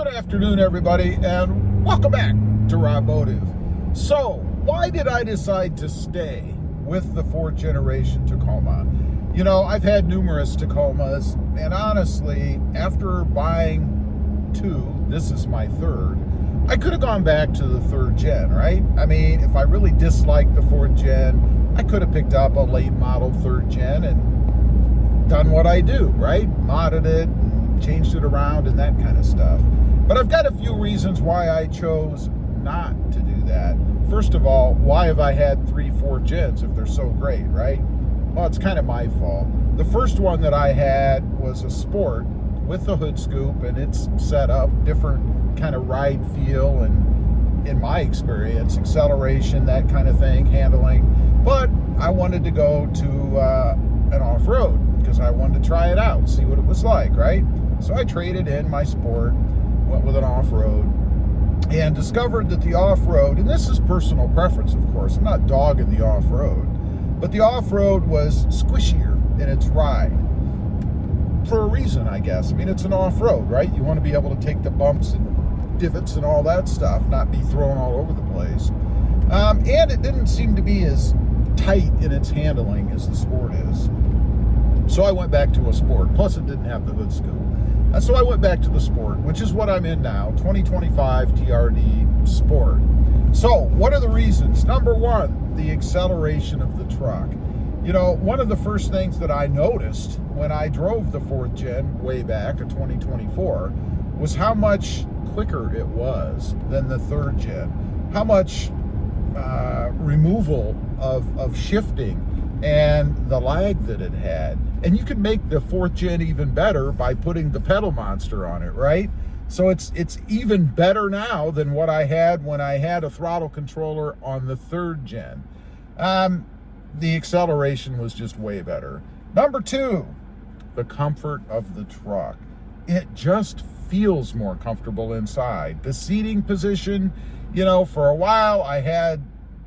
Good afternoon, everybody, and welcome back to Robmotive. So, why did I decide to stay with the fourth generation Tacoma? You know, I've had numerous Tacomas, and honestly, after buying two, this is my third, I could have gone back to the third gen, right? I mean, if I really disliked the fourth gen, I could have picked up a late model third gen and done what I do, right? Modded it, changed it around and that kind of stuff. But I've got a few reasons why I chose not to do that. First of all, why have I had 3 fourth gens if they're so great, right? Well, it's kind of my fault. The first one that I had was a Sport with the hood scoop, and it's set up different kind of ride feel and, in my experience, acceleration, that kind of thing, handling. But I wanted to go to an off-road because I wanted to try it out, see what it was like, right? So I traded in my Sport, went with an off-road, and discovered that the off-road, and this is personal preference, of course, I'm not dogging the off-road, but the off-road was squishier in its ride. For a reason, I guess. I mean, it's an off-road, right? You want to be able to take the bumps and divots and all that stuff, not be thrown all over the place. And it didn't seem to be as tight in its handling as the Sport is. So I went back to a Sport. Plus, it didn't have the hood scoop. So I went back to the Sport, which is what I'm in now, 2025 TRD Sport. So what are the reasons? Number one, the acceleration of the truck. You know, one of the first things that I noticed when I drove the fourth gen way back in 2024 was how much quicker it was than the third gen. How much removal of shifting and the lag that it had. And you can make the fourth gen even better by putting the pedal monster on it, right? So it's even better now than what I had when I had a throttle controller on the third gen. The acceleration was just way better. Number two, the comfort of the truck. It just feels more comfortable inside. The seating position, you know, for a while I had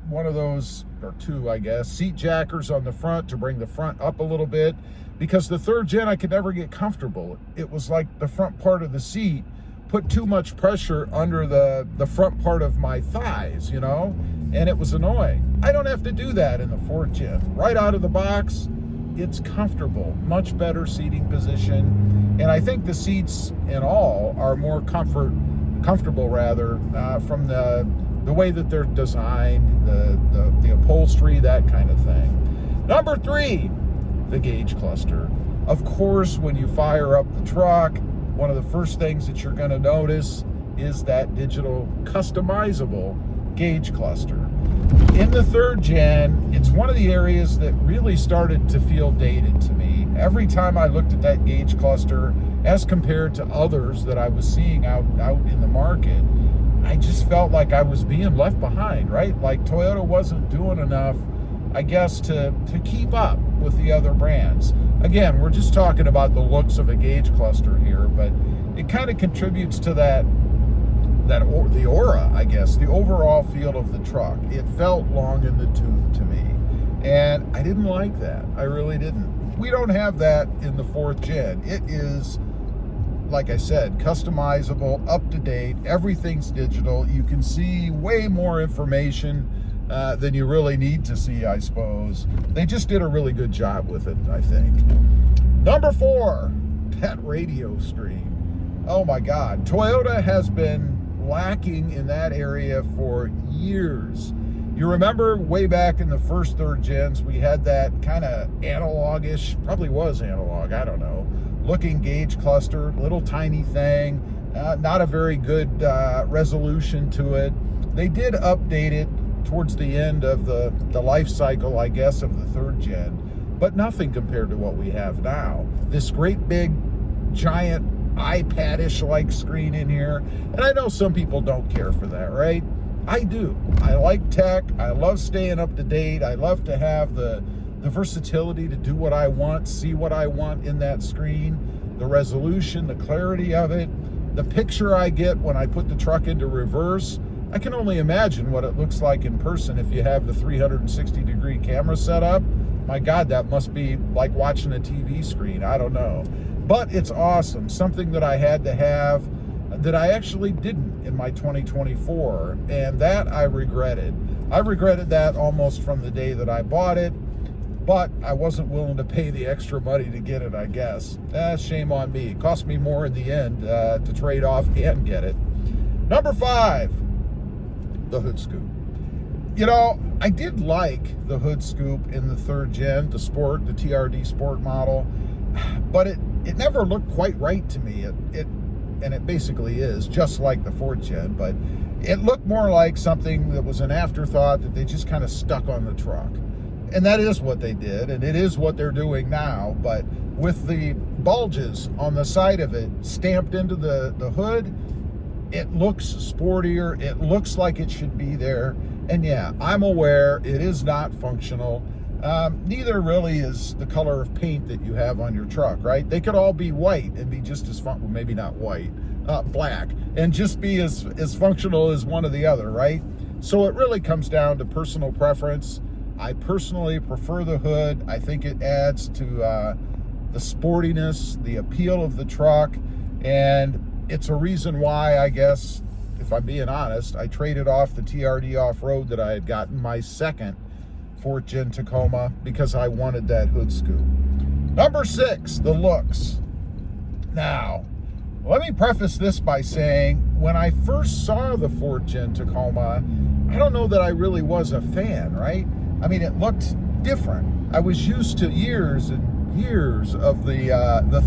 one of those, or two, I guess, seat jackers on the front to bring the front up a little bit, because the third gen I could never get comfortable. It was like the front part of the seat put too much pressure under the front part of my thighs, you know, and it was annoying. I don't have to do that in the fourth gen. Right out of the box, it's comfortable, much better seating position, and I think the seats in all are more comfortable rather, from the way that they're designed, the upholstery, that kind of thing. Number three, the gauge cluster. Of course, when you fire up the truck, one of the first things that you're going to notice is that digital customizable gauge cluster. In the third gen, it's one of the areas that really started to feel dated to me. Every time I looked at that gauge cluster, as compared to others that I was seeing out in the market, I just felt like I was being left behind, right? Like Toyota wasn't doing enough, I guess, to keep up with the other brands. Again, we're just talking about the looks of a gauge cluster here, but it kind of contributes to the aura, I guess, the overall feel of the truck. It felt long in the tooth to me, and I didn't like that. I really didn't. We don't have that in the fourth gen. It is, like I said, customizable, up to date, everything's digital. You can see way more information than you really need to see, I suppose. They just did a really good job with it, I think. Number four, that radio stream. Oh my God, Toyota has been lacking in that area for years. You remember way back in the first third gens, we had that kind of analog-ish, probably was analog, I don't know, looking gauge cluster, little tiny thing, not a very good resolution to it. They did update it towards the end of the life cycle, I guess, of the third gen, but nothing compared to what we have now. This great big giant iPad-ish like screen in here, and I know some people don't care for that, right? I do. I like tech. I love staying up to date. I love to have the versatility to do what I want, see what I want in that screen, the resolution, the clarity of it, the picture I get when I put the truck into reverse. I can only imagine what it looks like in person if you have the 360-degree camera set up. My God, that must be like watching a TV screen. I don't know. But it's awesome. Something that I had to have. that I actually didn't in my 2024, and that I regretted. I regretted that almost from the day that I bought it, but I wasn't willing to pay the extra money to get it, I guess. Shame on me. It cost me more in the end to trade off and get it. Number 5, the hood scoop. You know, I did like the hood scoop in the 3rd gen, the Sport, the TRD Sport model, but it never looked quite right to me. And it basically is just like the 4th gen, but it looked more like something that was an afterthought that they just kind of stuck on the truck. And that is what they did, and it is what they're doing now, but with the bulges on the side of it stamped into the hood, it looks sportier, it looks like it should be there. And yeah, I'm aware it is not functional. Neither really is the color of paint that you have on your truck, right? They could all be white and be just as fun, well, maybe not white, black, and just be as functional as one or the other, right? So it really comes down to personal preference. I personally prefer the hood. I think it adds to the sportiness, the appeal of the truck, and it's a reason why, I guess, if I'm being honest, I traded off the TRD off-road that I had gotten, my second 4th gen Tacoma, because I wanted that hood scoop. Number 6, the looks. Now, let me preface this by saying, when I first saw the 4th gen Tacoma, I don't know that I really was a fan, right? I mean, it looked different. I was used to years and years of the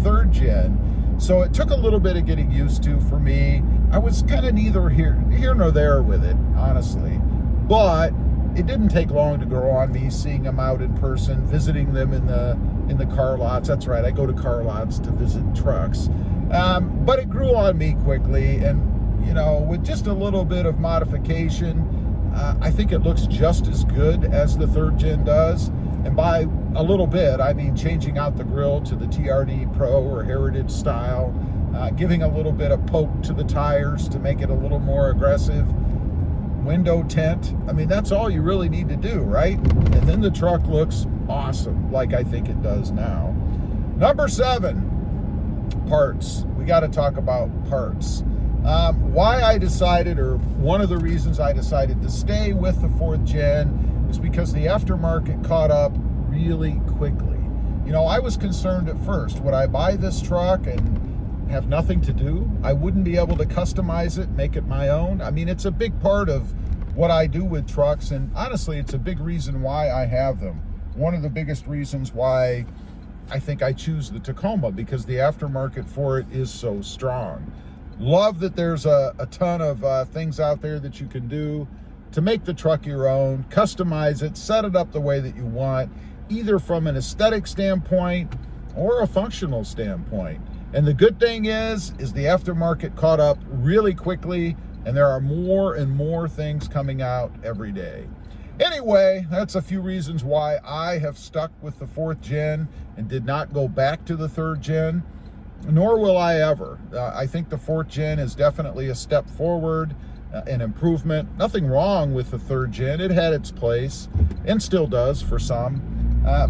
3rd gen, so it took a little bit of getting used to for me. I was kind of neither here nor there with it, honestly. But it didn't take long to grow on me, seeing them out in person, visiting them in the car lots. That's right, I go to car lots to visit trucks. But it grew on me quickly, and you know, with just a little bit of modification, I think it looks just as good as the 3rd gen does. And by a little bit, I mean changing out the grille to the TRD Pro or Heritage style, giving a little bit of poke to the tires to make it a little more aggressive, window tint. I mean, that's all you really need to do, right? And then the truck looks awesome, like I think it does now. Number 7, parts. We got to talk about parts. Why I decided, or one of the reasons I decided to stay with the 4th gen, is because the aftermarket caught up really quickly. You know, I was concerned at first, would I buy this truck and have nothing to do? I wouldn't be able to customize it, make it my own. I mean, it's a big part of what I do with trucks, and honestly, it's a big reason why I have them. One of the biggest reasons why I think I choose the Tacoma, because the aftermarket for it is so strong. Love that there's a ton of things out there that you can do to make the truck your own, customize it, set it up the way that you want, either from an aesthetic standpoint or a functional standpoint. And the good thing is the aftermarket caught up really quickly, and there are more and more things coming out every day. Anyway, that's a few reasons why I have stuck with the 4th gen and did not go back to the 3rd gen. Nor will I ever. I think the 4th gen is definitely a step forward, an improvement. Nothing wrong with the 3rd gen. It had its place and still does for some.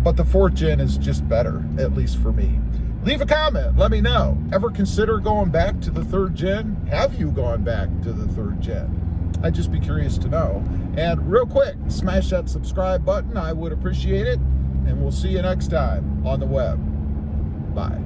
But the 4th gen is just better, at least for me. Leave a comment. Let me know. Ever consider going back to the 3rd gen? Have you gone back to the 3rd gen? I'd just be curious to know. And real quick, smash that subscribe button. I would appreciate it. And we'll see you next time on the web. Bye.